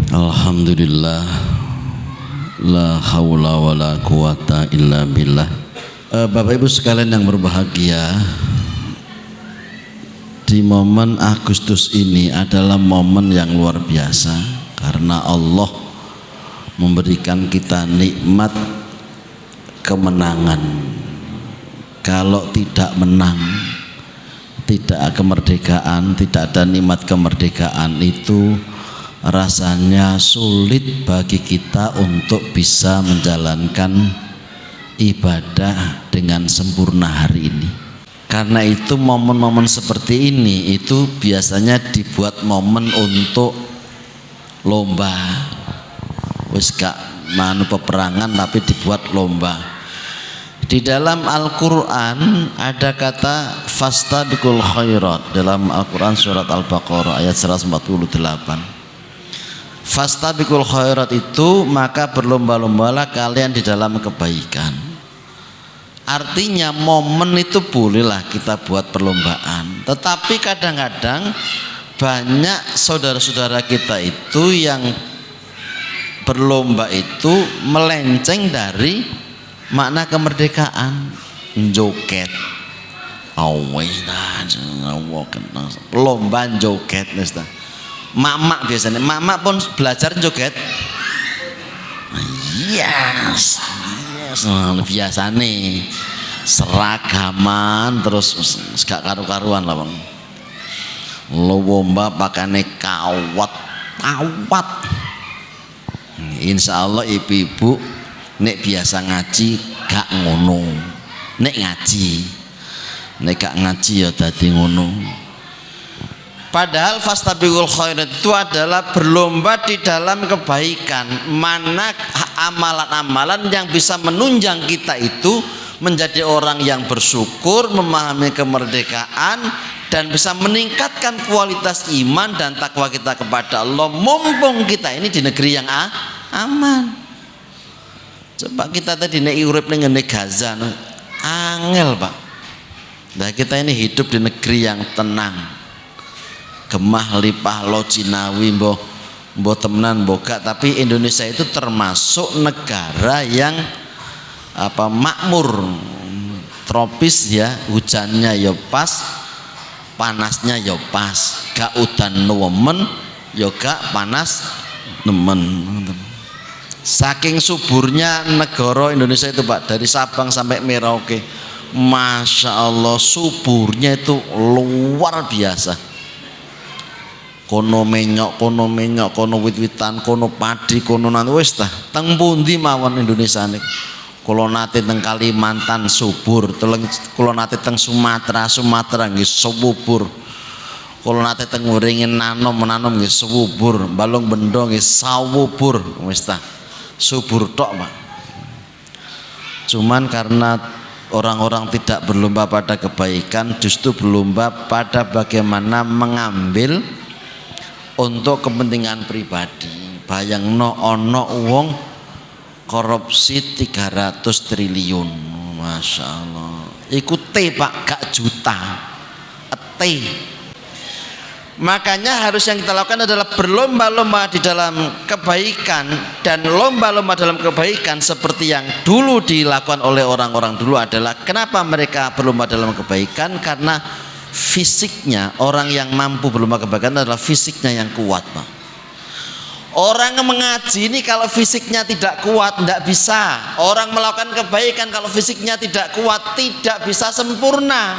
Alhamdulillah, la haula wa la quwata illa billah. Bapak Ibu sekalian yang berbahagia, di momen Agustus ini adalah momen yang luar biasa karena Allah memberikan kita nikmat kemenangan. Kalau tidak menang, tidak kemerdekaan, tidak ada nikmat kemerdekaan, itu rasanya sulit bagi kita untuk bisa menjalankan ibadah dengan sempurna hari ini. Karena itu momen-momen seperti ini itu biasanya dibuat momen untuk lomba. Wis gak manu peperangan tapi dibuat lomba. Di dalam Al-Quran ada kata fastabiqul khairat dalam Al-Quran surat Al-Baqarah ayat 148. Fastabiqul khairat itu maka berlomba-lombalah kalian di dalam kebaikan. Artinya momen itu bolehlah kita buat perlombaan, tetapi kadang-kadang banyak saudara-saudara kita itu yang berlomba itu melenceng dari makna kemerdekaan. Joget lomba joget. Mak biasanya mak pun belajar joget. Yes. Biasa nih seragaman terus gak karu-karuan lah bang. Lomba pakane kawat. Insya Allah ibu-ibu nek biasa ngaji gak ngono. Nek ngaji, nek gak ngaji ya dadi ngono. Padahal fastabiqul khairat itu adalah berlomba di dalam kebaikan. Mana amalan-amalan yang bisa menunjang kita itu menjadi orang yang bersyukur, memahami kemerdekaan, dan bisa meningkatkan kualitas iman dan takwa kita kepada Allah. Mumpung kita ini di negeri yang aman. Coba kita tadi nek urip ning ngene Gaza, angel Pak. Nah kita ini hidup di negeri yang tenang. Gemah lipah lo Cinawi mboh temenan boga, tapi Indonesia itu termasuk negara yang makmur, tropis ya, hujannya ya pas, panasnya ya pas, gak udan nemen ya gak panas nemen. Saking suburnya negara Indonesia itu Pak, dari Sabang sampai Merauke, Masya Allah suburnya itu luar biasa. Kono menyok, kono wit-witan, kono padi, kono nanti wis tah teng pundi mawon Indonesia niku. Kula nate teng Kalimantan subur, kula nate teng Sumatera nggih subur. Kula nate teng Waringin nanom nggih subur, Balong Bendo nggih sawubur, wis tah subur tok, Pak. Cuman karena orang-orang tidak berlomba pada kebaikan, justru berlomba pada bagaimana mengambil untuk kepentingan pribadi. Bayangno ono wong korupsi 300 triliun. Masya Allah. Iku T Pak, gak juta. T. Makanya harus yang kita lakukan adalah berlomba-lomba di dalam kebaikan. Dan lomba-lomba dalam kebaikan seperti yang dulu dilakukan oleh orang-orang dulu adalah, kenapa mereka berlomba dalam kebaikan? Karena fisiknya, orang yang mampu berlomba kebaikan adalah fisiknya yang kuat Pak. Orang yang mengaji ini kalau fisiknya tidak kuat tidak bisa. Orang melakukan kebaikan kalau fisiknya tidak kuat tidak bisa sempurna.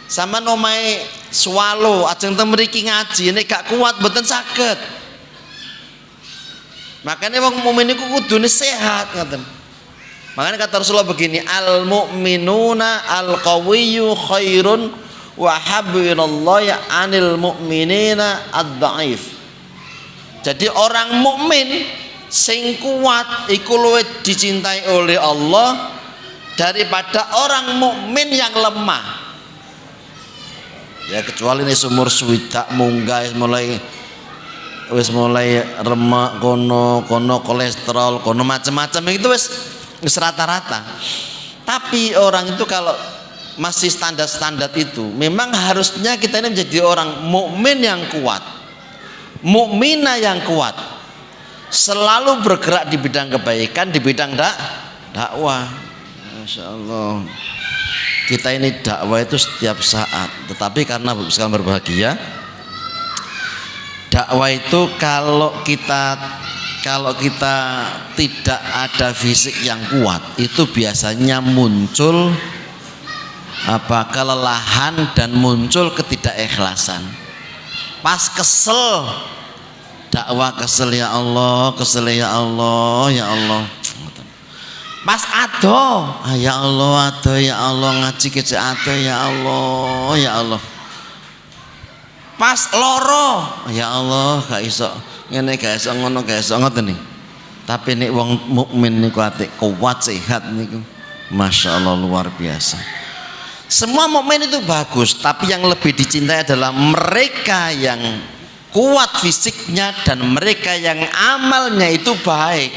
Sama nomai swalo ajeng teng mriki ngaji ini gak kuat mboten saged. Makanya wong mukmin iku kudune sehat ngoten. Makanya kata Rasulullah begini, al mu'minuna al qawiyyu khairun wa habbillahi anil mu'minina ad-dhaif. Jadi orang mukmin sing kuat iku luwih dicintai oleh Allah daripada orang mukmin yang lemah. Ya kecuali ini sumur swidak munggah wis mulai remak kono kolesterol kono macam-macam itu wis rata-rata. Tapi orang itu kalau masih standar-standar itu, memang harusnya kita ini menjadi orang mukmin yang kuat. mukminah yang kuat, selalu bergerak di bidang kebaikan, di bidang dakwah. Masya Allah, kita ini dakwah itu setiap saat. Tetapi karena sekarang berbahagia, dakwah itu kalau kita tidak ada fisik yang kuat, itu biasanya muncul kelelahan dan muncul ketidakikhlasan. Pas kesel dakwah, kesel ya Allah, kesel ya Allah, ya Allah. Pas ado, ya Allah, ado ya Allah, ngaji kece ado ya Allah, ya Allah. Pas loro, ya Allah, gak iso ngene, gak iso ngono, gak iso ngoten nih. Tapi nek wong mukmin niku ati kuat sehat niku, masya Allah, luar biasa. Semua mukmin itu bagus, tapi yang lebih dicintai adalah mereka yang kuat fisiknya dan mereka yang amalnya itu baik.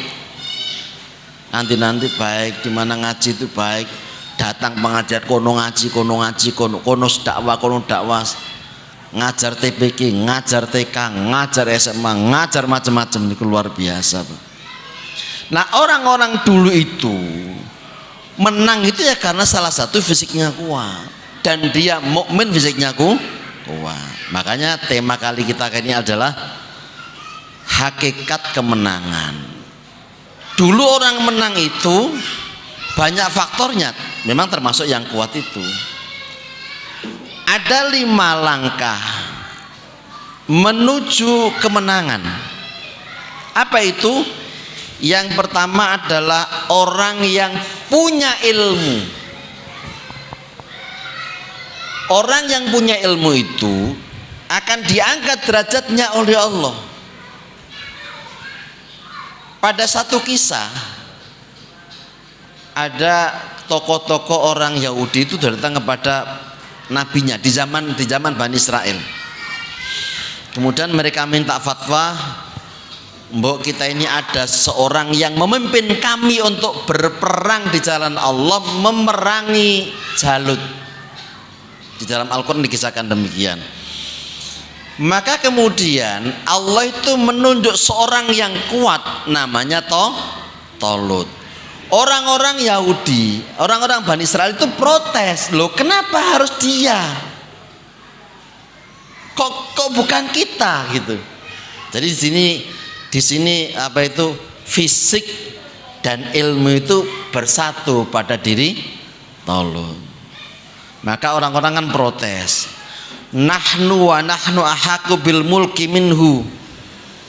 Nanti baik, di mana ngaji itu baik, datang pengajar kono ngaji, kono dakwah, kono dakwah, ngajar TPK, ngajar TK, ngajar SMA, ngajar macam-macam, itu luar biasa. Nah, orang-orang dulu itu menang itu ya karena salah satu fisiknya kuat dan dia mukmin fisiknya kuat. Makanya tema kali kita ini adalah hakikat kemenangan. Dulu orang menang itu banyak faktornya, memang termasuk yang kuat itu. Ada 5 langkah menuju kemenangan. Apa itu? Yang pertama adalah orang yang punya ilmu. Orang yang punya ilmu itu akan diangkat derajatnya oleh Allah. Pada satu kisah, ada tokoh-tokoh orang Yahudi itu datang kepada nabinya di zaman Bani Israel. Kemudian mereka minta fatwa, mbok kita ini ada seorang yang memimpin kami untuk berperang di jalan Allah, memerangi Jalut. Di dalam Al-Quran dikisahkan demikian. Maka kemudian Allah itu menunjuk seorang yang kuat, namanya Tolut. Orang-orang Yahudi, orang-orang Bani Israel itu protes, loh kenapa harus dia? Kok bukan kita gitu. Jadi di sini apa itu fisik dan ilmu itu bersatu pada diri Tolut. Maka orang-orang kan protes. Nahnu ahaku bil mulki minhu.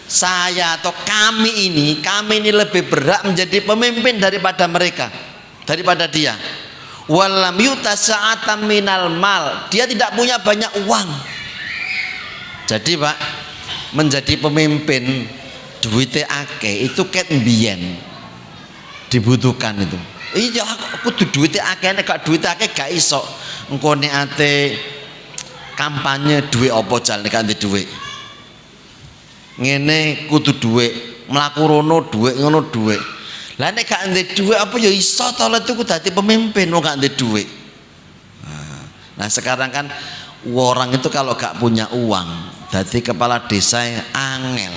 Saya atau kami ini lebih berhak menjadi pemimpin daripada mereka, daripada dia. Walam yuta sa'atam minal mal. Dia tidak punya banyak uang. Jadi Pak, menjadi pemimpin duitnya akeh itu ket mbiyen dibutuhkan itu. Iya aku duitnya akeh, nek gak duitnya akeh gak iso. Engko nek ate kampanye duit apa jal nek gak duit. Ngene kudu duit, mlaku rono duit, ngono duit. Lah nek gak ndek duit apa ya iso to lek kudu dadi pemimpin wong gak ndek duit. Nah, sekarang kan orang itu kalau gak punya uang dadi kepala desa yang angel.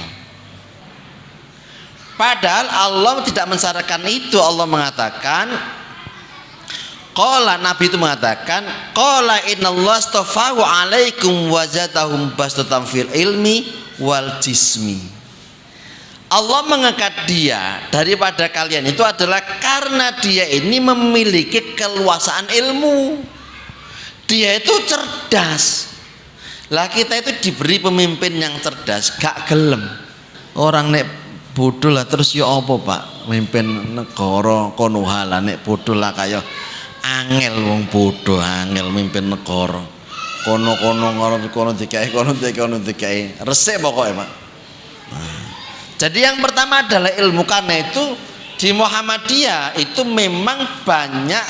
Padahal Allah tidak mensyaratkan itu. Allah mengatakan, Nabi itu mengatakan, qala innallaha astafahu alaikum wa zadahum bastatan fil ilmi wal jismi. Allah mengangkat dia daripada kalian itu adalah karena dia ini memiliki keluasaan ilmu. Dia itu cerdas. Lah kita itu diberi pemimpin yang cerdas, gak gelem. Orang nek bodoh lah terus ya apa Pak? Mimpin negara kono halah nek bodoh lah kaya angel wong bodoh, angel mimpin negara. Kono dikai. Resik pokoknya Pak. Jadi yang pertama adalah ilmu. Karena itu di Muhammadiyah itu memang banyak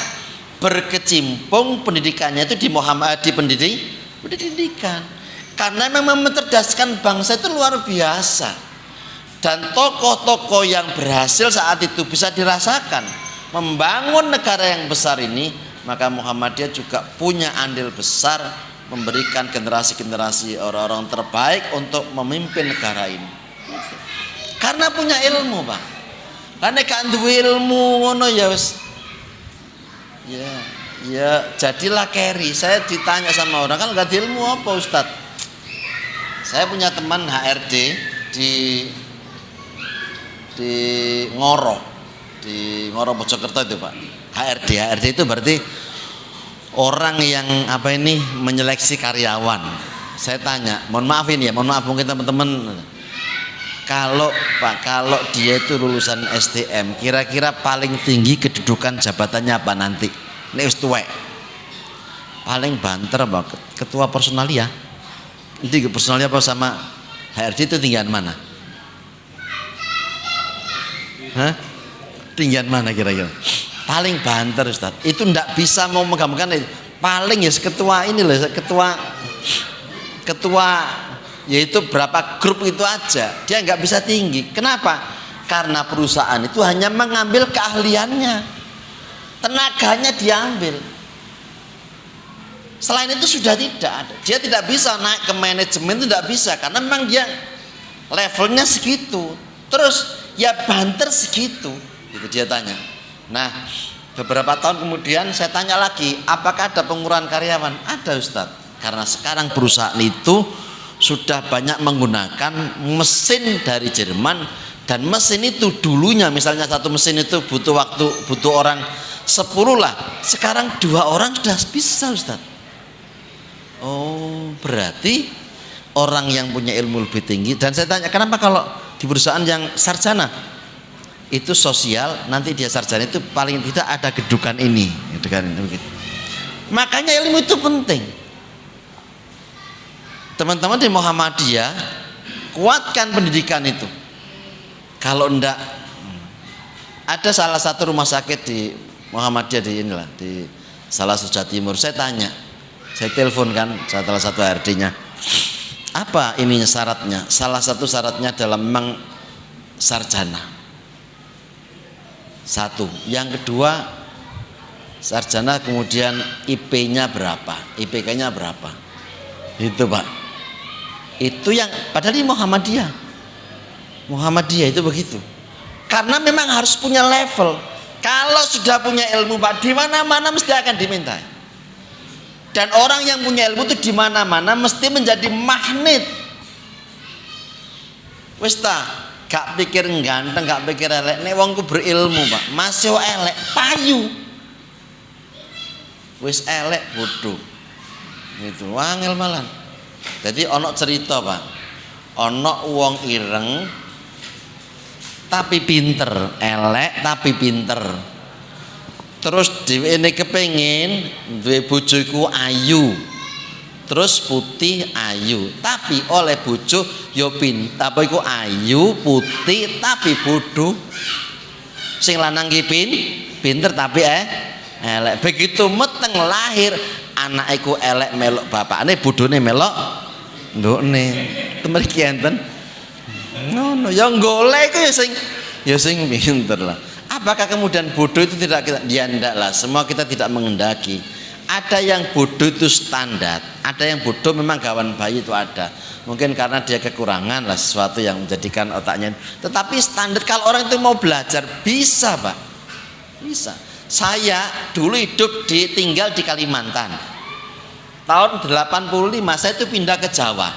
berkecimpung pendidikannya itu di pendidikan. Karena memang mencerdaskan bangsa itu luar biasa. Dan tokoh-tokoh yang berhasil saat itu bisa dirasakan membangun negara yang besar ini, maka Muhammadiyah juga punya andil besar memberikan generasi-generasi orang-orang terbaik untuk memimpin negara ini. Karena punya ilmu, Pak. Karena gak duwe ilmu ngono ya wis. Ya jadilah carry. Saya ditanya sama orang, kan gak ilmu apa Ustadz? Saya punya teman HRD di Ngoro Mojokerto itu, Pak. HRD itu berarti orang yang menyeleksi karyawan. Saya tanya, mohon maaf mungkin teman-teman, kalau dia itu lulusan STM, kira-kira paling tinggi kedudukan jabatannya apa nanti? Ini wis tuwek. Paling banter Pak, ketua personalia. Nanti personalia apa sama HRD itu tinggian mana? Hah? Tinggian mana kira-kira? Paling banter Ustaz. Itu ndak bisa mau megang-megang. Paling ya ketua ini loh, ketua yaitu berapa grup itu aja. Dia nggak bisa tinggi. Kenapa? Karena perusahaan itu hanya mengambil keahliannya, tenaganya diambil. Selain itu sudah tidak ada. Dia tidak bisa naik ke manajemen, itu tidak bisa karena memang dia levelnya segitu. Terus ya banter segitu. Itu dia tanya. Nah, beberapa tahun kemudian saya tanya lagi, apakah ada pengurangan karyawan? Ada Ustadz. Karena sekarang perusahaan itu sudah banyak menggunakan mesin dari Jerman, dan mesin itu dulunya misalnya satu mesin itu butuh orang 10 lah, sekarang 2 orang sudah bisa Ustadz. Oh, berarti orang yang punya ilmu lebih tinggi. Dan saya tanya, kenapa kalau di perusahaan yang sarjana itu sosial, nanti dia sarjana itu paling tidak ada gedukan ini, begitu. Makanya ilmu itu penting. Teman-teman di Muhammadiyah, kuatkan pendidikan itu. Kalau enggak, ada salah satu rumah sakit di Muhammadiyah di salah satu Jawa Timur. Saya tanya, saya telepon kan salah satu HRD-nya, apa ininya syaratnya? Salah satu syaratnya adalah memang sarjana. Satu, yang kedua sarjana, kemudian IP-nya berapa, IPK-nya berapa, itu Pak. Itu yang padahal di Muhammadiyah itu begitu. Karena memang harus punya level. Kalau sudah punya ilmu Pak, di mana-mana mesti akan diminta. Dan orang yang punya ilmu itu di mana-mana mesti menjadi magnet. Wis ta, gak pikir ganteng, gak pikir elek. Nek wongku berilmu Pak, masih elek, payu. Wis elek bodoh. Gitu, wangel malan. Jadi ono cerita Pak, ono wong ireng tapi pinter, elek tapi pinter. Terus dhewe ini kepengin duwe bojo iku ayu. Terus putih ayu, tapi oleh bojo yo pinter, apa iku ayu, putih tapi bodoh. Sing lanang ki pinter tapi elek. Begitu meteng lahir, anak iku elek melok bapakne, bodone melok ndukne. Temriki enten. Ngono ya golek iku ya sing pinter lah. Apakah kemudian bodoh itu tidak kita? Ya enggak lah, semua kita tidak mengendaki. Ada yang bodoh itu standar, ada yang bodoh memang gawan bayi itu ada. Mungkin karena dia kekurangan lah sesuatu yang menjadikan otaknya. Tetapi standar kalau orang itu mau belajar bisa Pak, bisa. Saya dulu tinggal di Kalimantan. Tahun 85 saya itu pindah ke Jawa.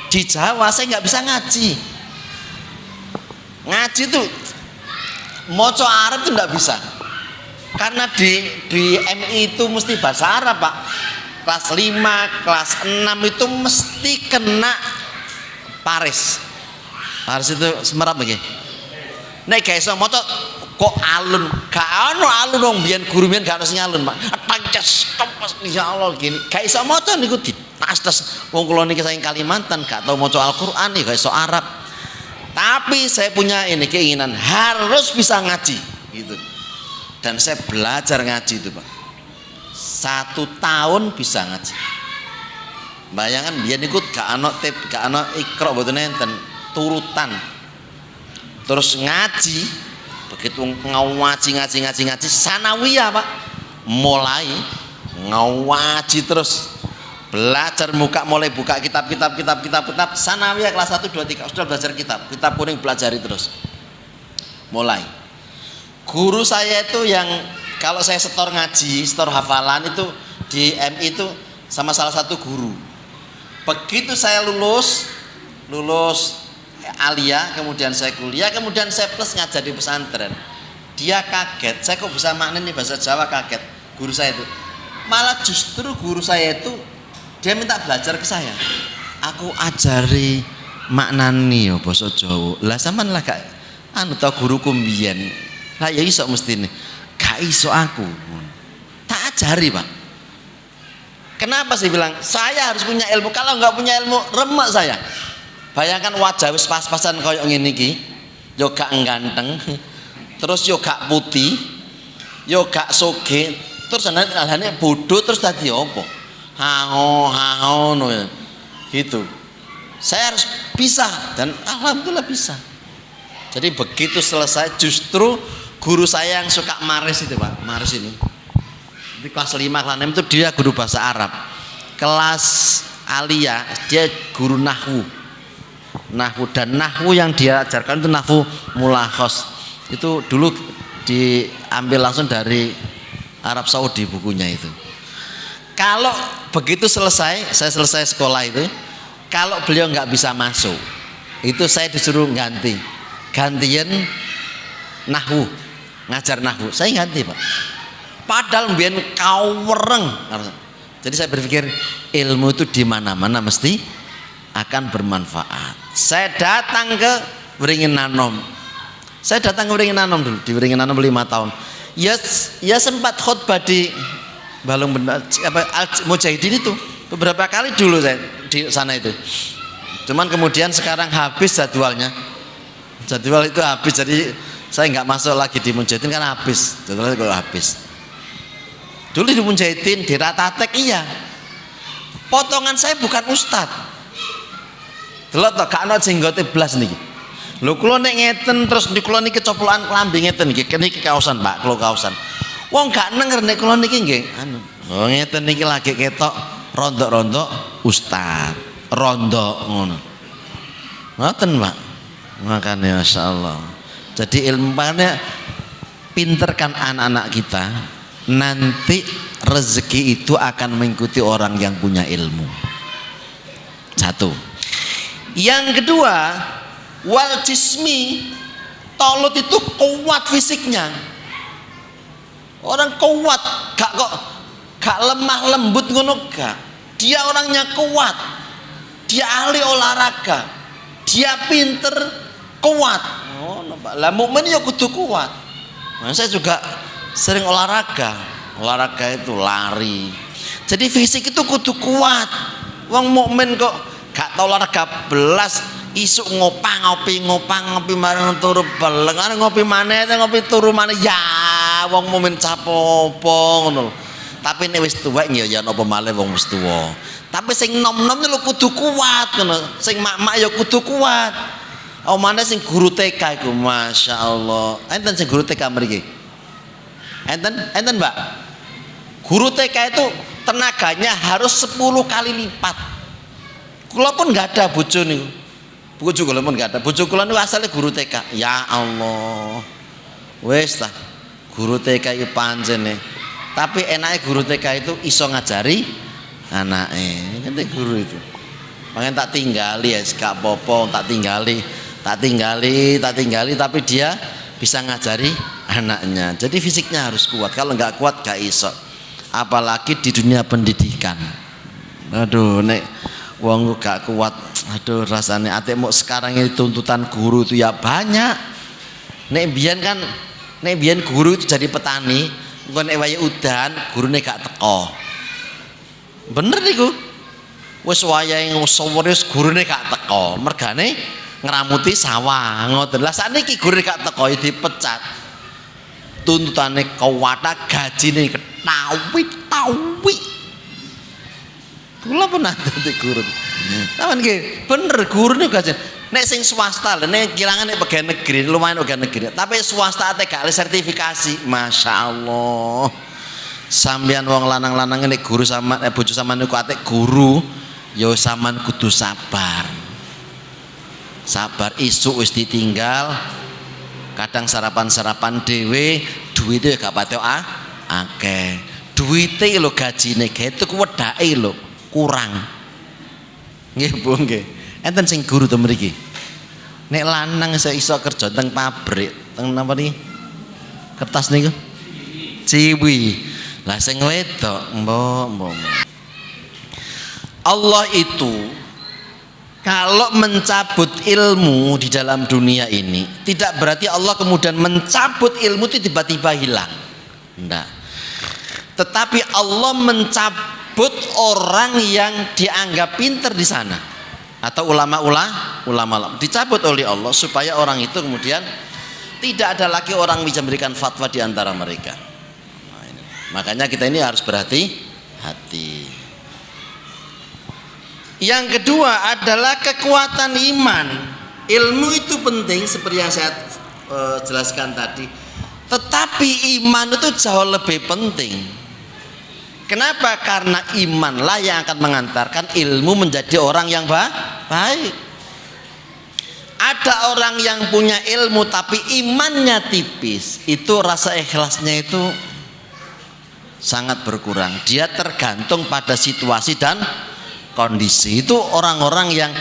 Di Jawa saya nggak bisa ngaji. Ngaji tuh moco Arab itu nggak bisa. Karena di MI itu mesti bahasa Arab Pak. Kelas 5, kelas 6 itu mesti kena Paris. Paris itu semerap begini. Nek gak iso maca kok alun, gak ono alun dong, biyen guru biyen gak ono sing alun Pak. Pancas topas insyaallah gini. Gak iso maca niku ditas-tas. Wong kula niki saking Kalimantan gak tau maca Al-Qur'an gak iso Arab. Tapi saya punya ini keinginan harus bisa ngaji gitu. Dan saya belajar ngaji itu Pak. 1 tahun bisa ngaji. Bayangan biyen niku gak ono tip, gak ono Iqra mboten enten, turutan. Terus ngaji, begitu ngaji sanawiyah Pak. Mulai ngawaji terus belajar mulai buka kitab sanawiyah kelas 1 2 3 sudah belajar kitab kuning pelajari terus. Mulai guru saya itu yang kalau saya setor ngaji, setor hafalan itu di MI itu sama salah satu guru. Begitu saya lulus alia, kemudian saya kuliah, kemudian saya plus ngajar di pesantren. Dia kaget, saya kok bisa maknanya bahasa Jawa, kaget guru saya itu. Malah justru guru saya itu dia minta belajar ke saya. Aku ajari maknani yo basa Jawa. Lah sampean lah gak anu ta guruku mbiyen. Lah ya iso mestine. Gak iso aku. Tak ajari, Pak. Kenapa sih bilang saya harus punya ilmu? Kalau nggak punya ilmu remek saya. Bayangkan wajah wis pas-pasan koyo ngene iki, yo gak ganteng, terus yo gak putih, yo gak soge, terus alane bodoh terus tadi apa? Hao no gitu. Saya harus bisa dan alhamdulillah bisa. Jadi begitu selesai justru guru saya yang suka Maris itu, Pak. Maris ini di kelas 5 kelas 6 itu dia guru bahasa Arab. Kelas alia dia guru nahwu dan nahwu yang dia ajarkan itu nahwu mulakhos. Itu dulu diambil langsung dari Arab Saudi bukunya itu. Kalau begitu saya selesai sekolah itu, kalau beliau nggak bisa masuk, itu saya disuruh gantian nahwu, ngajar nahwu. Saya ganti, Pak. Padahal mbiyen kawereng. Jadi saya berpikir ilmu itu di mana-mana mesti akan bermanfaat. Saya datang ke Wringin Anom. Saya datang ke Wringin Anom dulu, di Wringin Anom 5 tahun. Ya sempat khutbah di Balung Mujahidin itu beberapa kali dulu saya di sana itu. Cuman kemudian sekarang habis jadwalnya. Jadwal itu habis, jadi saya nggak masuk lagi di Mujahidin kan habis. Jadwalnya kalau habis. Dulu di Mujahidin di Ratatek iya. Potongan saya bukan ustad. Delok to gak ana jenggote blas niki. Lho kula nek ngeten terus niku kula niki kecoplokan klambi ngeten niki kaosan Pak, kula kaosan. Wong gak nenger nek kula niki nggih anu. Oh ngeten niki lagi ketok rondok-rondok ustad. Rondok ngono. Ngoten Pak. Makanya masyaallah. Jadi ilmunya pinterkan anak-anak kita. Nanti rezeki itu akan mengikuti orang yang punya ilmu. Satu. Yang kedua, wal jismi, Tolut itu kuat fisiknya. Orang kuat, gak lemah lembut ngono gak. Dia orangnya kuat. Dia ahli olahraga. Dia pinter, kuat. Oh, lah mukmin ya kudu kuat. Nah, saya juga sering olahraga itu lari. Jadi fisik itu kudu kuat. Wong mukmin kok gak tau olahraga belas, isuk ngopi marang turu beleng, arep ngopi maneh ngopi turu maneh ya wong mukmin capopo ngono. Tapi nek wis tuwek ya napa malih wong wis tuwa. Tapi sing nom-nom lho kudu kuat ngono. Sing mak-mak ya kudu kuat. Omane sing guru TK iku masyaallah. Enten sing guru TK mriki. Enten Mbak. Guru TK itu tenaganya harus 10 kali lipat. Kula pun nggak ada bojo niku. Bojo kula pun nggak ada. Bojo kula niku asalnya guru TK. Ya Allah. Wes ta. Guru TK iki pancene. Tapi enake guru TK itu iso ngajari anake. Ngene guru itu. Makanya tak tinggali ya gak apa-apa, tak tinggali tapi dia bisa ngajari anaknya. Jadi fisiknya harus kuat. Kalau nggak kuat gak iso. Apalagi di dunia pendidikan. Aduh, nek wong gak kuat, aduh rasanya atik sekarang ini tuntutan guru itu ya banyak. Nek biyen guru itu jadi petani, engko nek waya udan gurune gak teko. Bener niku. Wis wayahe sore gurune gak teko, mergane ngeramuti sawah ngoten. Lah sakniki gurune gak teko ya dipecat. Tuntutane kuwata gajine ketawi. Kula pernah dadi guru. Taman nggih, bener guru niku gajian. Nek sing swasta lho, nek kirangan nek pegawai negeri lumayan pegawai negeri. Tapi swasta ate gak sertifikasi, masyaallah. Sampeyan wong lanang-lanang nek guru sama bojo sampean niku atik guru, ya sampean kudu sabar. Sabar isuk wis ditinggal. Kadang sarapan-sarapan dhewe, duwite gak patek akeh. Duwite lho gajine getuk wedake lho kurang. Nggih Bu nggih. Enten sing guru to mriki. Nek lanang iso kerja teng pabrik, teng napa niki? Kertas niku. Ciwi. Lah sing wedok mbok. Allah itu kalau mencabut ilmu di dalam dunia ini tidak berarti Allah kemudian mencabut ilmu itu tiba-tiba hilang. Enggak. Tetapi Allah mencabut orang yang dianggap pinter di sana atau ulama dicabut oleh Allah supaya orang itu kemudian tidak ada lagi orang bisa memberikan fatwa di antara mereka. Nah, ini. Makanya kita ini harus berhati-hati. Yang kedua adalah kekuatan iman. Ilmu itu penting seperti yang saya jelaskan tadi. Tetapi iman itu jauh lebih penting. Kenapa? Karena imanlah yang akan mengantarkan ilmu menjadi orang yang baik. Ada orang yang punya ilmu tapi imannya tipis, itu rasa ikhlasnya itu sangat berkurang. Dia tergantung pada situasi dan kondisi. Itu orang-orang yang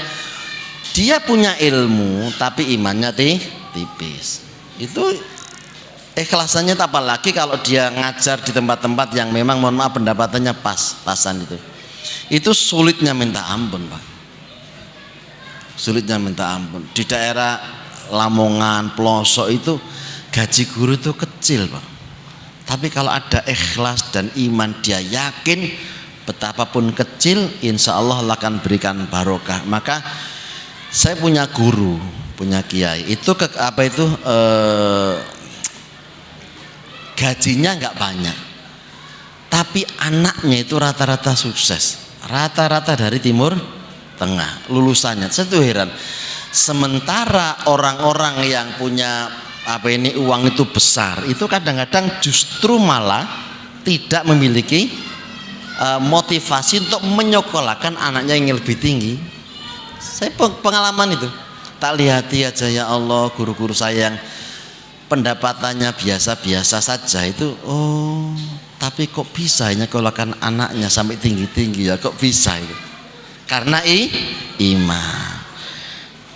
dia punya ilmu tapi imannya tipis. Itu ikhlasannya apalagi kalau dia ngajar di tempat-tempat yang memang mohon maaf pendapatannya pas-pasan itu sulitnya minta ampun Pak, sulitnya minta ampun. Di daerah Lamongan, pelosok itu gaji guru itu kecil Pak, tapi kalau ada ikhlas dan iman dia yakin betapapun kecil insya Allah akan berikan barokah. Maka saya punya guru, punya kiai itu gajinya nggak banyak, tapi anaknya itu rata-rata sukses, rata-rata dari Timur Tengah lulusannya. Saya tuh heran. Sementara orang-orang yang punya uang itu besar, itu kadang-kadang justru malah tidak memiliki motivasi untuk menyekolahkan anaknya yang lebih tinggi. Saya pengalaman itu, tak lihati aja ya Allah guru-guru saya yang pendapatannya biasa-biasa saja itu, oh tapi kok bisa nyekolahkan anaknya sampai tinggi-tinggi ya, kok bisa itu? Karena iman.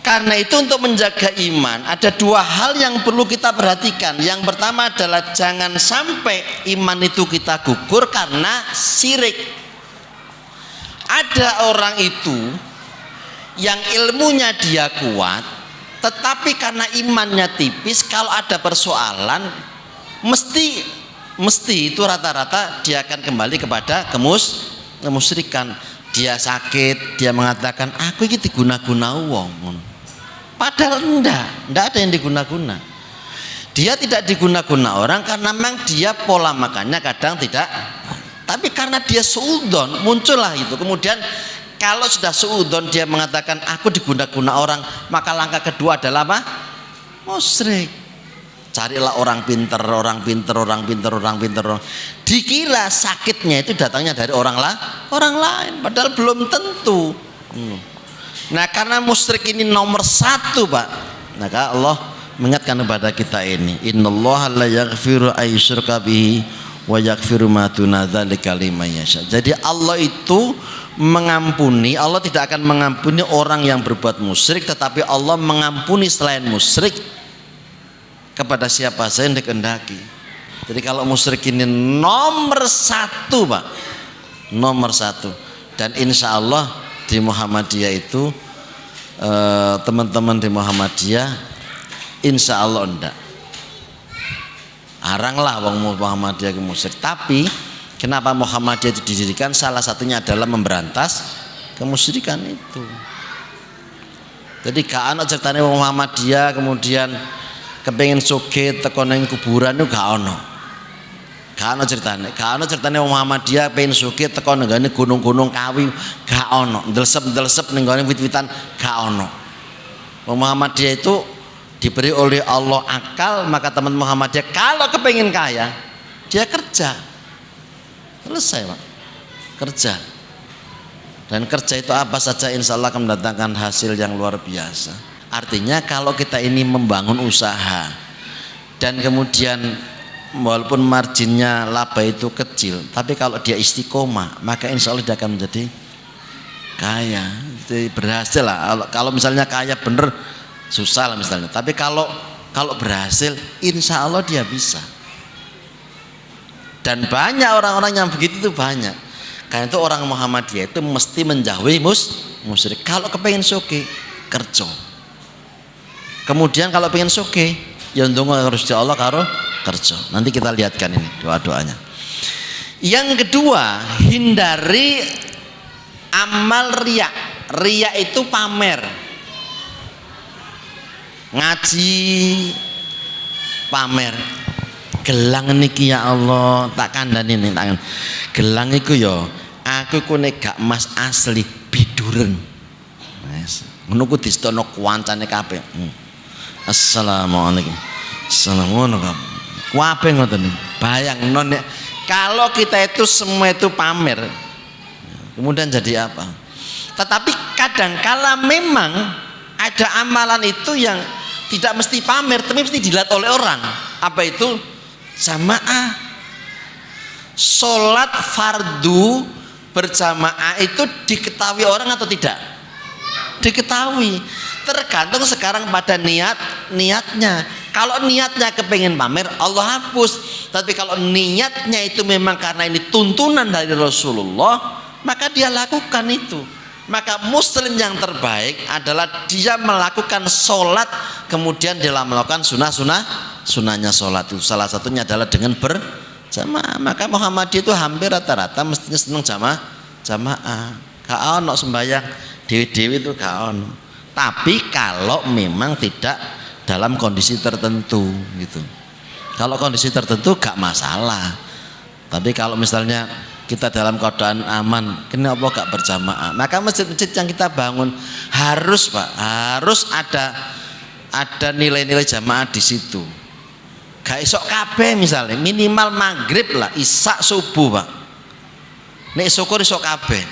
Karena itu untuk menjaga iman ada dua hal yang perlu kita perhatikan. Yang pertama adalah jangan sampai iman itu kita gugur karena syirik. Ada orang itu yang ilmunya dia kuat tetapi karena imannya tipis, kalau ada persoalan mesti itu rata-rata dia akan kembali kepada kemusyrikan. Dia sakit, dia mengatakan aku ini diguna-guna wong. Padahal enggak ada yang diguna-guna. Dia tidak diguna-guna orang karena memang dia pola makannya kadang tidak. Tapi karena dia suudon muncullah itu. Kemudian kalau sudah suudon dia mengatakan aku diguna-guna orang, maka langkah kedua adalah apa? Musyrik. Carilah orang pinter. Dikira sakitnya itu datangnya dari orang lain, padahal belum tentu. Nah karena musyrik ini nomor satu Pak, maka Allah mengingatkan kepada kita ini, innallaha la yaghfiru ayyushraka bihi wa yaghfiru ma duna dzalika liman yasha. Jadi Allah itu mengampuni, Allah tidak akan mengampuni orang yang berbuat musyrik, tetapi Allah mengampuni selain musyrik kepada siapa saja yang dikehendaki. Jadi kalau musyrik ini nomor satu Pak, nomor satu. Dan insya Allah di Muhammadiyah itu teman-teman di Muhammadiyah insya Allah enggak. Aranglah wong Muhammadiyah ke musyrik. Tapi kenapa Muhammadiyah itu didirikan? Salah satunya adalah memberantas kemusyrikan itu. Jadi gak ana ceritane wong Muhammadiyah kemudian kepengen sugih teko nang kuburan itu gak ana. Gak ana ceritane wong Muhammadiyah pengen sugih teko nang gunung-gunung kawi, gak ana. Ndelesep-ndelesep ning gone wit-witan gak ana. Wong Muhammadiyah itu diberi oleh Allah akal, maka teman Muhammadiyah kalau kepengen kaya dia kerja. Selesai Pak, kerja. Dan kerja itu apa saja insya Allah akan mendatangkan hasil yang luar biasa. Artinya kalau kita ini membangun usaha dan kemudian walaupun marginnya laba itu kecil, tapi kalau dia istiqomah maka insya Allah dia akan menjadi kaya. Jadi berhasil lah. Kalau misalnya kaya bener susah lah misalnya, tapi kalau berhasil insya Allah dia bisa. Dan banyak orang-orang yang begitu itu banyak. Karena itu orang Muhammadiyah itu mesti menjauhi musyrik. Kalau kepengen soge kerja. Kemudian kalau pengen soge ya ndonga harus Allah karo kerja. Nanti kita lihatkan ini doa-doanya. Yang kedua, hindari amal riya. Riya itu pamer. Ngaji pamer. Gelang niki ya Allah, tak kandhani ning tangan. Gelang iku ya aku ku nek gak emas asli biduren. Wes, ngono ku distono kancane kabeh. Assalamualaikum. Assalamualaikum. Kabeh ngoten. Bayangno nek kalau kita itu semua itu pamer, kemudian jadi apa? Tetapi kadangkala memang ada amalan itu yang tidak mesti pamer, tapi mesti dilihat oleh orang. Apa itu? Jamaah. Sholat fardu berjamaah itu diketahui orang atau tidak? Diketahui. Tergantung sekarang pada niatnya. Kalau niatnya kepengen pamer, Allah hapus. Tapi kalau niatnya itu memang karena ini tuntunan dari Rasulullah, maka dia lakukan itu. Maka muslim yang terbaik adalah dia melakukan sholat, kemudian dia melakukan sunahnya sholat itu. Salah satunya adalah dengan berjamaah. Maka Muhammadiyah itu hampir rata-rata mestinya senang jamaah. Gak ono sembahyang dewi-dewi itu gak ono. Tapi kalau memang tidak dalam kondisi tertentu gitu. Kalau kondisi tertentu gak masalah. Tapi kalau misalnya kita dalam keadaan aman, kenapa gak berjamaah? Maka masjid-masjid yang kita bangun harus Pak, harus ada nilai-nilai jamaah di situ. Gak isok kabeh misalnya, minimal maghrib lah, isya subuh Pak. Nek syukur isok kabeh.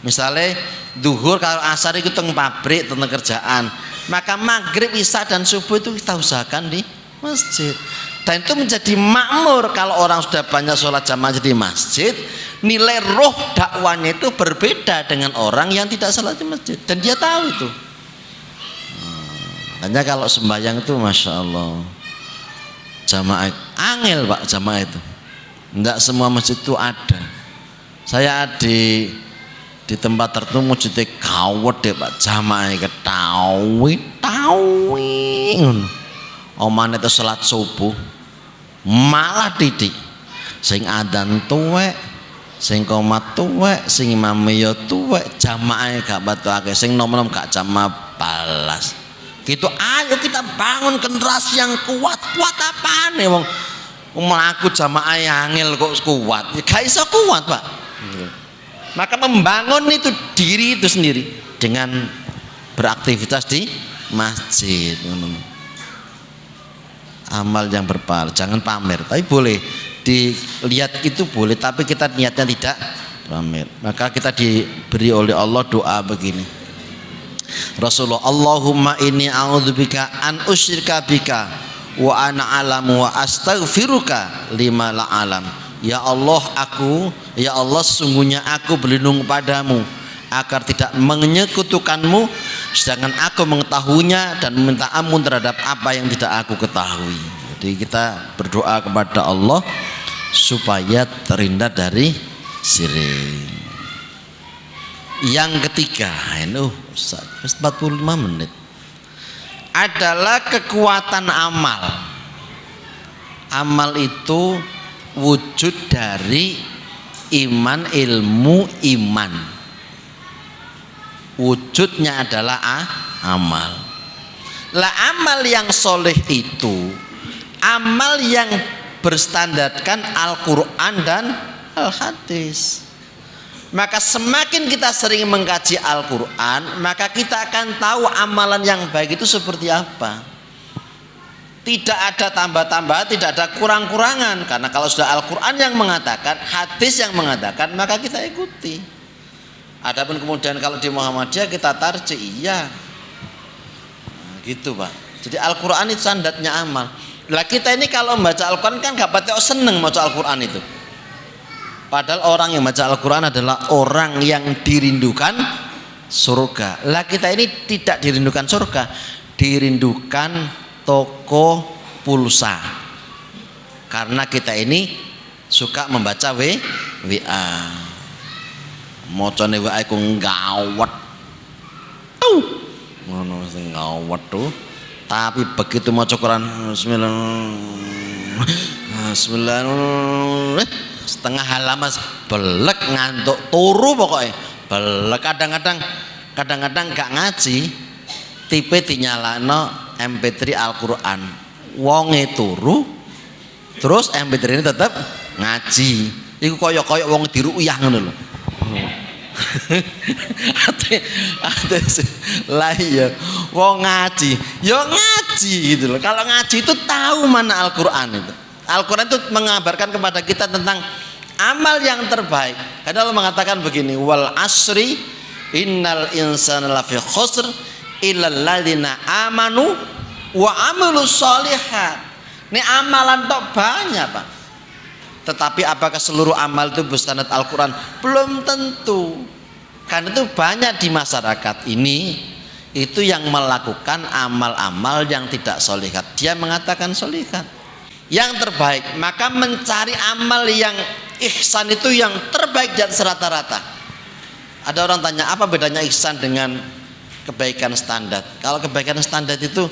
Misalnya duhur kalau asar itu teng pabrik, teng kerjaan, maka maghrib, isya dan subuh itu kita usahakan di masjid. Dan itu menjadi makmur kalau orang sudah banyak sholat jamaah di masjid, nilai roh dakwanya itu berbeda dengan orang yang tidak sholat di masjid, dan dia tahu itu. Hanya kalau sembahyang itu masya Allah jamaah angel Pak, jamaah itu tidak semua masjid itu ada. Saya di tempat tertentu masjidnya kawat deh Pak, jamaah ketawi oman itu sholat subuh malah titik sing adzan tuwek, sing qomat tuwek, sing imam yo tuwek, jamaah gak batuake, sing nom-nom gak jamaah balas. Gitu, ayo kita bangun generasi yang kuat apane wong mlaku jamaah angel kok kuat. Ya gak iso kuat Pak. Maka membangun itu diri itu sendiri dengan beraktivitas di masjid. Amal yang berpahala, jangan pamer. Tapi boleh dilihat itu boleh, tapi kita niatnya tidak pamer. Maka kita diberi oleh Allah doa begini. Rasulullah, Allahumma inni a'udzubika an usyrika bika wa ana alamu wa astaghfiruka lima la alam. Ya Allah sesungguhnya aku berlindung padamu agar tidak menyekutukanmu, sedangkan aku mengetahuinya dan meminta ampun terhadap apa yang tidak aku ketahui. Jadi kita berdoa kepada Allah supaya terhindar dari syirik. Yang ketiga, ini 45 menit, adalah kekuatan amal. Amal itu wujud dari iman, ilmu, iman. Wujudnya adalah amal. Lah amal yang soleh itu amal yang berstandarkan Al-Quran dan Al-Hadis. Maka semakin kita sering mengkaji Al-Quran, maka kita akan tahu amalan yang baik itu seperti apa. Tidak ada tambah-tambahan, tidak ada kurang-kurangan. Karena kalau sudah Al-Quran yang mengatakan, hadis yang mengatakan, maka kita ikuti. Adapun kemudian kalau di Muhammadiyah kita tarjih, iya. Nah, gitu Pak. Jadi Al-Quran itu standarnya amal. Lah kita ini kalau membaca Al-Quran kan gak patut seneng membaca Al-Quran itu. Padahal orang yang baca Al-Quran adalah orang yang dirindukan surga. Lah kita ini tidak dirindukan surga, dirindukan toko pulsa. Karena kita ini suka membaca WA. Mocone WA iku ngawet. Ngono sing ngawet tuh. Tapi begitu maca Quran bismillah setengah halaman belek ngantuk turu pokoknya. Belek kadang-kadang gak ngaji, tipe dinyalano MP3 Al-Quran, wonge turu terus MP3 ini tetap ngaji. Iku koyok-koyok wong diruyah ngono lho. Lah iya wong ngaji ya ngaji gitu loh. Kalau ngaji itu tahu mana Al-Quran itu. Al-Quran itu mengabarkan kepada kita tentang amal yang terbaik. Karena Allah mengatakan begini, wal asri innal insana lafi khusr illal ladzina amanu wa amilus sholihat. Ini amalan tok banyak Pak. Tetapi apakah seluruh amal itu berstandar Al-Quran? Belum tentu. Karena itu banyak di masyarakat ini itu yang melakukan amal-amal yang tidak sholihat. Dia mengatakan sholihat yang terbaik, maka mencari amal yang ihsan itu yang terbaik dan serata-rata. Ada orang tanya, apa bedanya ihsan dengan kebaikan standar? Kalau kebaikan standar itu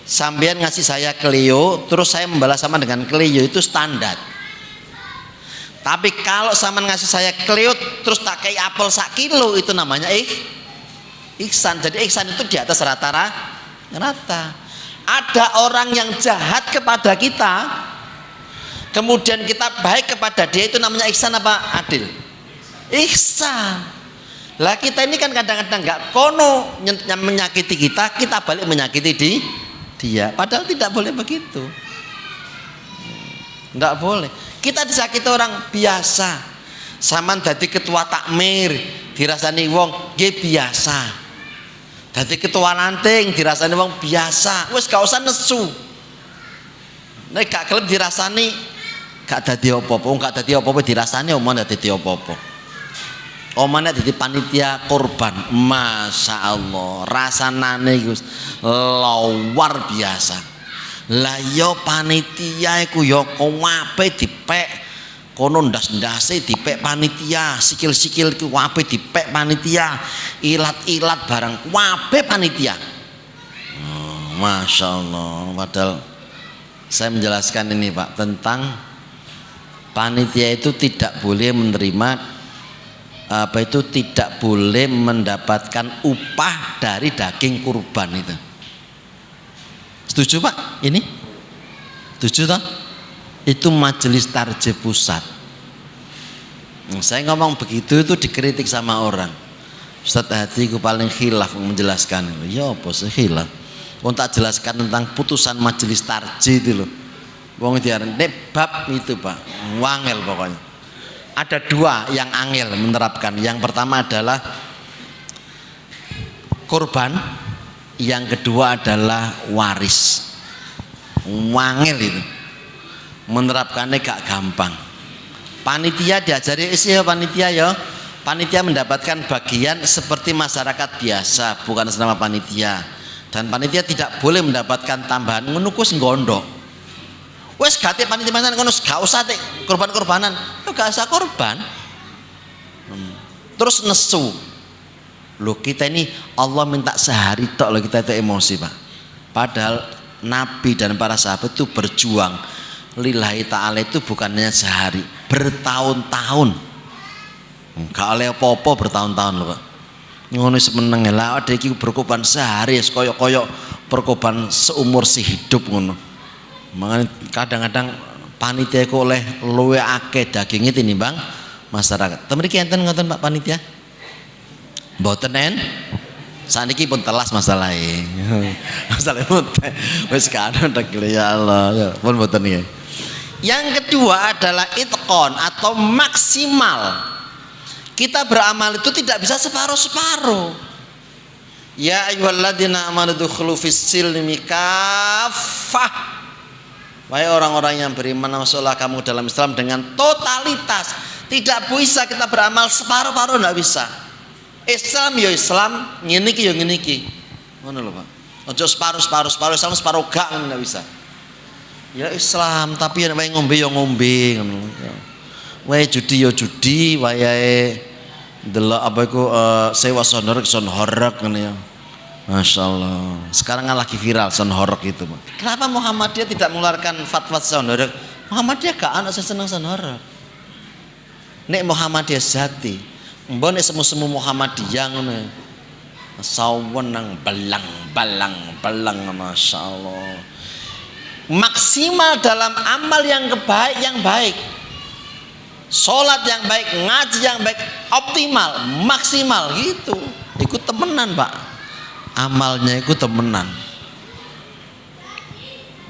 sampean ngasih saya Clio, terus saya membalas sama dengan Clio, itu standar. Tapi kalau sampean ngasih saya Clio, terus tak kayak apel sak kilo, itu namanya ihsan. Jadi ihsan itu di atas rata-rata. Ada orang yang jahat kepada kita, kemudian kita baik kepada dia, itu namanya ihsan apa adil? Ihsan. Lah kita ini kan kadang-kadang nggak kono menyakiti kita, kita balik menyakiti dia. Padahal tidak boleh begitu. Nggak boleh. Kita disakiti orang biasa. Saman dadi ketua takmir, dirasani wong nggih biasa. Dadi ketua ranting dirasani wong biasa. Wis gak usah nesu. Nek gak gelem dirasani gak dadi apa-apa, gak dadi apa-apa dirasani omong dadi apa-apa. Omane dadi panitia korban. Masya Allah, rasanane iku luar biasa. Lah yo panitia iku yo kabeh dipek kono ndas-ndase dipek panitia, sikil-sikil ku kabeh dipek panitia, ilat-ilat barang kabeh panitia. Masya Allah. Padahal saya menjelaskan ini Pak tentang panitia itu tidak boleh menerima tidak boleh mendapatkan upah dari daging kurban itu. Setuju Pak? Ini? Setuju toh? Itu majelis tarjih pusat. Saya ngomong begitu itu dikritik sama orang. Ustaz hatiku paling khilaf menjelaskan. Ya apa sih khilaf? Wong tak jelaskan tentang putusan majelis tarjih itu loh. Wong diaran bab itu Pak, wangel pokoknya. Ada dua yang angel menerapkan. Yang pertama adalah korban, yang kedua adalah waris. Wangel itu. Menerapkannya gak gampang. Panitia diajari isi ya panitia ya. Panitia mendapatkan bagian seperti masyarakat biasa, bukan senama panitia. Dan panitia tidak boleh mendapatkan tambahan ngunukus gondok. Wes gate panitia mantan ngono gak usah teh korban-korbanan. Yo gak usah korban. Terus nesu. Loh kita ini Allah minta sehari tok loh kita itu emosi Pak. Padahal Nabi dan para sahabat itu berjuang lillahi ta'ala itu bukannya sehari, bertahun-tahun. Gak oleh apa-apa bertahun-tahun loh Pak. Ngono semeneng lah ada iki berkorban sehari koyok-koyok perkorban seumur si hidup ngono. Makanya kadang-kadang panitia ku oleh luwe akeh dagingnya tinimbang masyarakat. Temen iki enten ngoten Pak panitia? Mboten Saniki pun telas masalahnya. Masalahnya pun wis kan ya Allah, ya pun mboten nggih. Yang kedua adalah itqon atau maksimal. Kita beramal itu tidak bisa separuh-separuh. Ya ayyuhalladzina amanu dukhulu fis-silmi kaffah. Wahai orang-orang yang beriman, masuklah kamu dalam Islam dengan totalitas. Tidak bisa kita beramal separuh-paruh, tidak bisa. Islam ya Islam, ngene iki ya ngene iki. Ngono lho, Pak. Aja separuh Islam separuh gak nggak bisa. Ya Islam, tapi nek wae ngombe ya ngombe ngono. Wae judi ya judi, wae delok apa iku sewa sonhorek ngono ya. Masyaallah. Sekarang kan lagi viral sonhorek itu, Pak. Kenapa Muhammadiyah tidak mengeluarkan fatwa sonhorek? Muhammadiyah gak ana sing seneng sonhorek. Nek Muhammadiyah sejati, mbok nek semu-semu Muhammadiyah ngono. Sawenang balang masyaallah. Maksimal dalam amal yang baik. Salat yang baik, ngaji yang baik, optimal, maksimal gitu. Ikut temenan, Pak. Amalnya ikut temenan.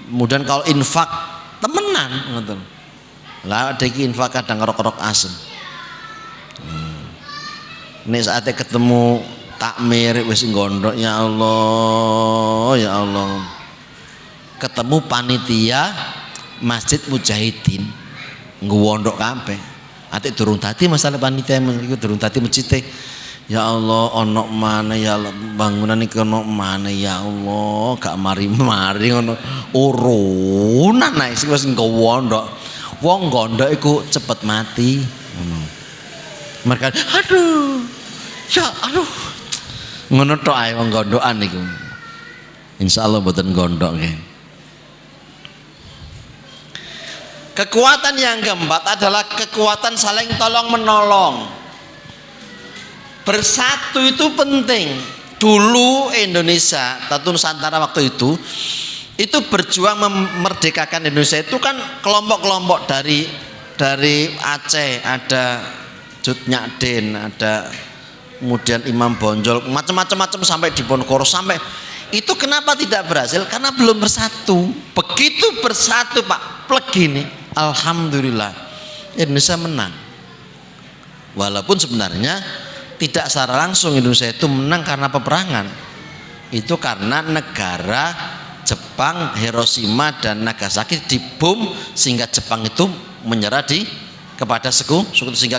Kemudian kalau infak temenan ngoten. Lah ada iki infak kadang rok-rok asem. Nek saatnya ketemu takmir wis gondok ya Allah. Ketemu panitia Masjid Mujahidin ngwondok kabeh. Ate durung dadi masalah panitia iku durung dadi masjid. Ya Allah ono mana ya Allah, bangunan iki ono mana ya Allah, gak mari-mari ngono urunan ae sing wis ngwondok. Wong gondok iku cepet mati ngono. Mereka aduh ngono tok ae wong gondokan niku. Insyaallah mboten gondok nggih. Kekuatan yang keempat adalah kekuatan saling tolong menolong. Bersatu itu penting. Dulu Indonesia, Tatu Nusantara waktu itu berjuang memerdekakan Indonesia itu kan kelompok-kelompok dari Aceh, ada Cut Nyakdin, ada kemudian Imam Bonjol, macam-macam sampai di Ponorogo sampai itu kenapa tidak berhasil? Karena belum bersatu. Begitu bersatu Pak, plek gini, alhamdulillah Indonesia menang. Walaupun sebenarnya tidak secara langsung Indonesia itu menang karena peperangan. Itu karena negara Jepang, Hiroshima dan Nagasaki dibom sehingga Jepang itu menyerah kepada suku sehingga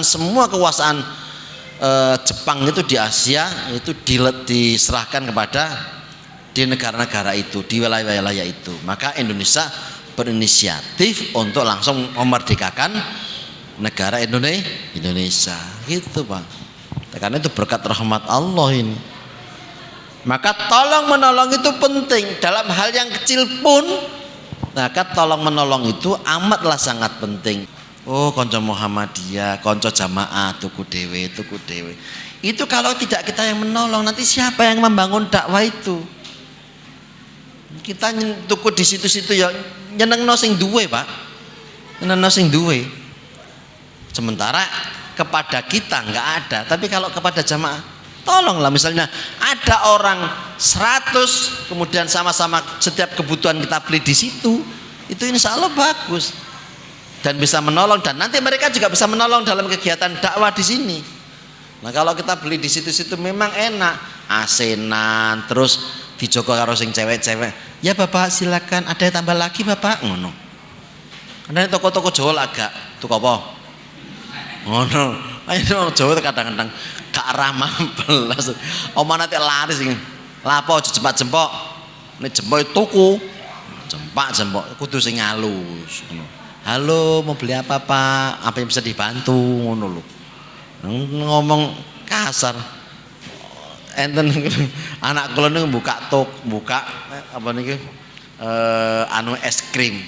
semua kekuasaan Jepang itu di Asia itu diserahkan kepada di negara-negara itu, di wilayah-wilayah itu. Maka Indonesia berinisiatif untuk langsung memerdekakan negara Indonesia gitu, Pak. Karena itu berkat rahmat Allah ini. Maka tolong menolong itu penting dalam hal yang kecil pun. Maka tolong menolong itu amatlah sangat penting. Oh, konco Muhammadiyah, konco jamaah, tuku dewe. Itu kalau tidak kita yang menolong, nanti siapa yang membangun dakwah itu? Kita tuku di situ-situ ya nyenengno sing duwe, Pak. Nyenengno sing duwe. Sementara kepada kita enggak ada, tapi kalau kepada jamaah tolonglah, misalnya ada orang 100 kemudian sama-sama setiap kebutuhan kita beli di situ, itu insya Allah bagus dan bisa menolong, dan nanti mereka juga bisa menolong dalam kegiatan dakwah di sini. Nah kalau kita beli di situ-situ memang enak, asenan terus dijogo karo sing cewek-cewek. Ya Bapak silakan, ada yang tambah lagi Bapak, ngono. Karena toko-toko Jawa agak tuku apa? Ngono. Ayo Jawa kadang-kadang gak ramah belas. Omah nanti laris ini. Lapo jempak-jempok. Nek jempok tuku. Jempak kudu sing halus. Halo, mau beli apa Pak? Apa yang bisa dibantu? Ngono lho. Ngomong kasar. Enten anak kula niku buka apa niki? Anu es krim.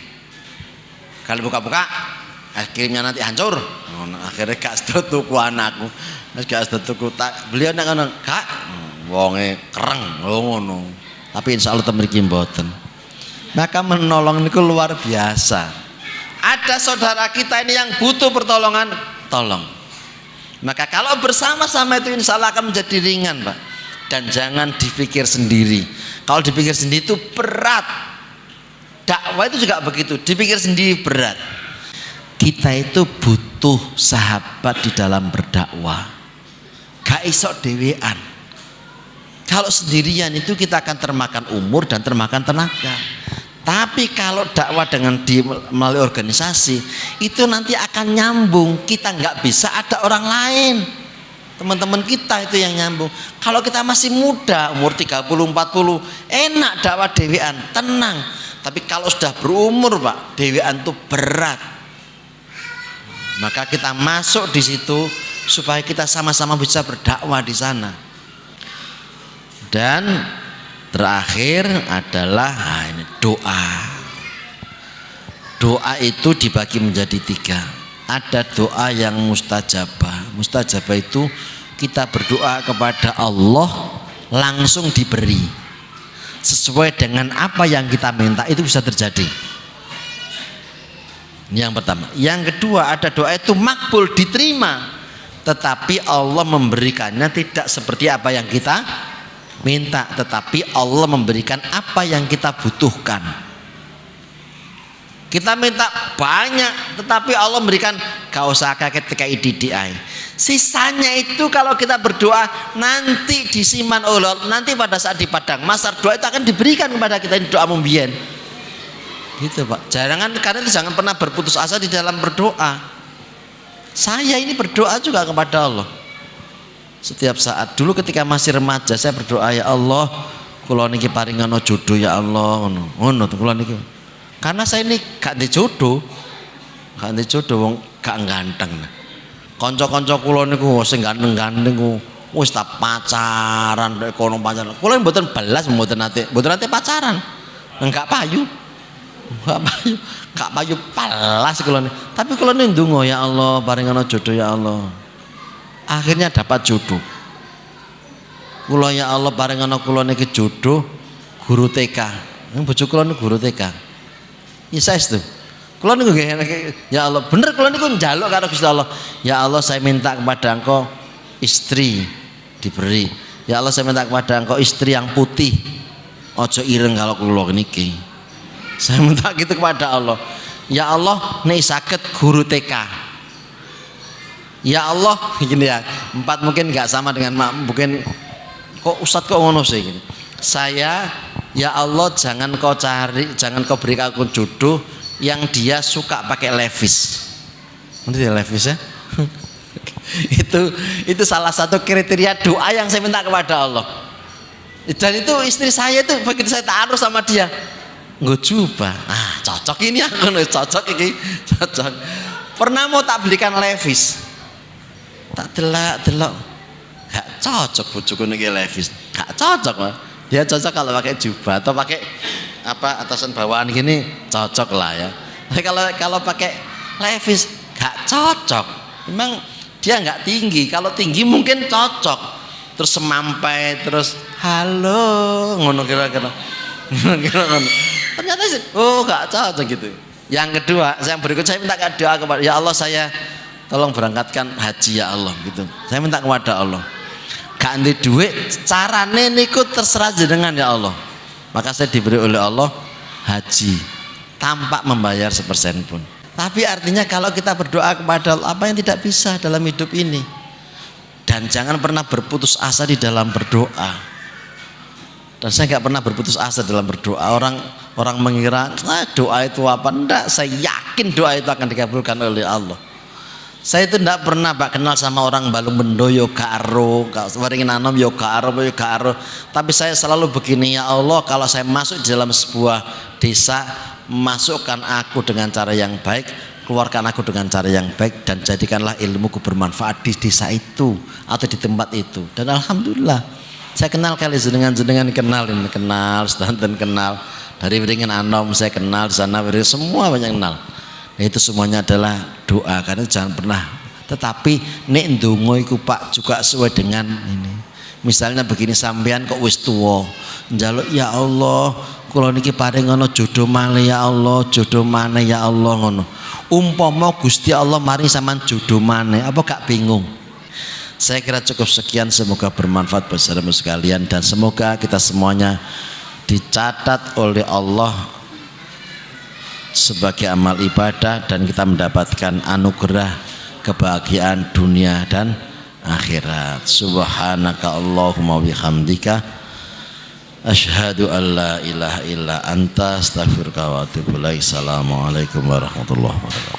Kalau buka-buka es krimnya nanti hancur. Akhirnya gak sedot tuku anakku. Gak sedot tuku tak beliau nek ngono, Kak. Wonge kereng ngono. Tapi insyaallah temriki mboten. Maka menolong niku luar biasa. Ada saudara kita ini yang butuh pertolongan, tolong. Maka kalau bersama-sama itu insyaallah akan menjadi ringan, Pak. dan jangan dipikir sendiri. Kalau dipikir sendiri itu berat. Dakwah itu juga begitu, dipikir sendiri berat. Kita itu butuh sahabat di dalam berdakwah. Gak iso dewean. Kalau sendirian itu kita akan termakan umur dan termakan tenaga. Tapi kalau dakwah dengan melalui organisasi itu nanti akan nyambung. Kita nggak bisa ada orang lain. Teman-teman kita itu yang nyambung. Kalau kita masih muda, umur 30, 40, enak dakwah dewean, tenang. Tapi kalau sudah berumur, Pak, dewean itu berat. Maka kita masuk di situ supaya kita sama-sama bisa berdakwah di sana. Dan terakhir adalah ini doa. Doa itu dibagi menjadi 3. Ada doa yang mustajabah. Mustajabah itu kita berdoa kepada Allah langsung diberi. Sesuai dengan apa yang kita minta itu bisa terjadi. Ini yang pertama. Yang kedua, ada doa itu makbul, diterima. Tetapi Allah memberikannya tidak seperti apa yang kita minta, tetapi Allah memberikan apa yang kita butuhkan. Kita minta banyak, tetapi Allah memberikan gak usah kaget kayak DDI. Sisanya itu kalau kita berdoa nanti disimpan oleh Allah, nanti pada saat di padang mahsyar doa itu akan diberikan kepada kita. Ini doa mumbien. Gitu Pak. Jangan, karena itu jangan pernah berputus asa di dalam berdoa. Saya ini berdoa juga kepada Allah. Setiap saat. Dulu ketika masih remaja saya berdoa, ya Allah, kula niki paringana jodoh ya Allah, ngono kula niki. Karena saya ini gak ndek jodoh. Gak ndek jodoh wong gak ganteng. Kanca-kanca kula niku sing ganteng-ganteng ku wis tak pacaran, kono pacaran. Kula mboten belas, mboten nate pacaran. Enggak payu. Enggak payu. Gak payu palas kula niki. Tapi kula niki ndonga, ya Allah, paringana jodoh ya Allah. Akhirnya dapat jodoh. Kula ya Allah paringana kula niki jodoh guru TK. Bojo kula niku guru TK. Ya saestu. Kula niku ya Allah, bener kula niku njaluk karo Gusti Allah. Ya Allah, saya minta kepada Engkau istri diberi. Ya Allah, saya minta kepada Engkau istri yang putih. Ojo ireng kalau kula niki. Saya minta gitu kepada Allah. Ya Allah, nek saged guru TK. Ya Allah, gini ya, 4 mungkin nggak sama dengan mungkin kok Ustadz kok ngono sih gini. Saya, ya Allah, jangan kau berikan aku jodoh yang dia suka pakai levis. Nanti levis ya. itu salah satu kriteria doa yang saya minta kepada Allah. Dan itu istri saya itu begitu saya taruh sama dia, nggak coba. Cocok ini aku cocok ini cocok. Pernah mau tak belikan levis. Tak delok gak cocok bojoku niki levis, gak cocok Mas. Dia cocok kalau pakai jubah atau pakai apa atasan bawahan gini cocok lah ya. Tapi kalau pakai levis gak cocok. Memang dia nggak tinggi. Kalau tinggi mungkin cocok. Terus semampai terus halo ngono kira-kira. Ternyata sih gak cocok gitu. Yang kedua, yang berikut saya minta doa kepada ya Allah, saya tolong berangkatkan haji ya Allah gitu. Saya minta kepada Allah. Gak ndek duit, carane niku terserah jenengan ya Allah. Maka saya diberi oleh Allah haji tanpa membayar 1% pun. Tapi artinya kalau kita berdoa kepada Allah, apa yang tidak bisa dalam hidup ini. Dan jangan pernah berputus asa di dalam berdoa. Dan saya nggak pernah berputus asa dalam berdoa. Orang mengira doa itu apa? Enggak, saya yakin doa itu akan dikabulkan oleh Allah. Saya itu tidak pernah Pak kenal sama orang Balung Bendo yo karo, waringin anom yo karo. Tapi saya selalu begini, ya Allah, kalau saya masuk di dalam sebuah desa, masukkan aku dengan cara yang baik, keluarkan aku dengan cara yang baik, dan jadikanlah ilmuku bermanfaat di desa itu atau di tempat itu. Dan alhamdulillah, saya kenal kali jenengan kenal, sedanten kenal, dari waringin anom saya kenal, di sana semua banyak kenal. Nah, itu semuanya adalah doa, karena jangan pernah. Tetapi nek ndonga iku Pak juga sesuai dengan ini. Misalnya begini, sampean kok wis tuwa, njaluk ya Allah, kula niki paringana jodoh malih ya Allah, jodoh maneh ya Allah ngono. Umpama Gusti Allah maring sampean jodoh maneh, apa gak bingung? Saya kira cukup sekian, semoga bermanfaat buat saudara sekalian dan semoga kita semuanya dicatat oleh Allah sebagai amal ibadah dan kita mendapatkan anugerah kebahagiaan dunia dan akhirat. Subhanaka Allahumma bihamdika asyhadu an la ilaha illa anta astaghfiruka wa atubu ilaik. Assalamualaikum warahmatullahi wabarakatuh.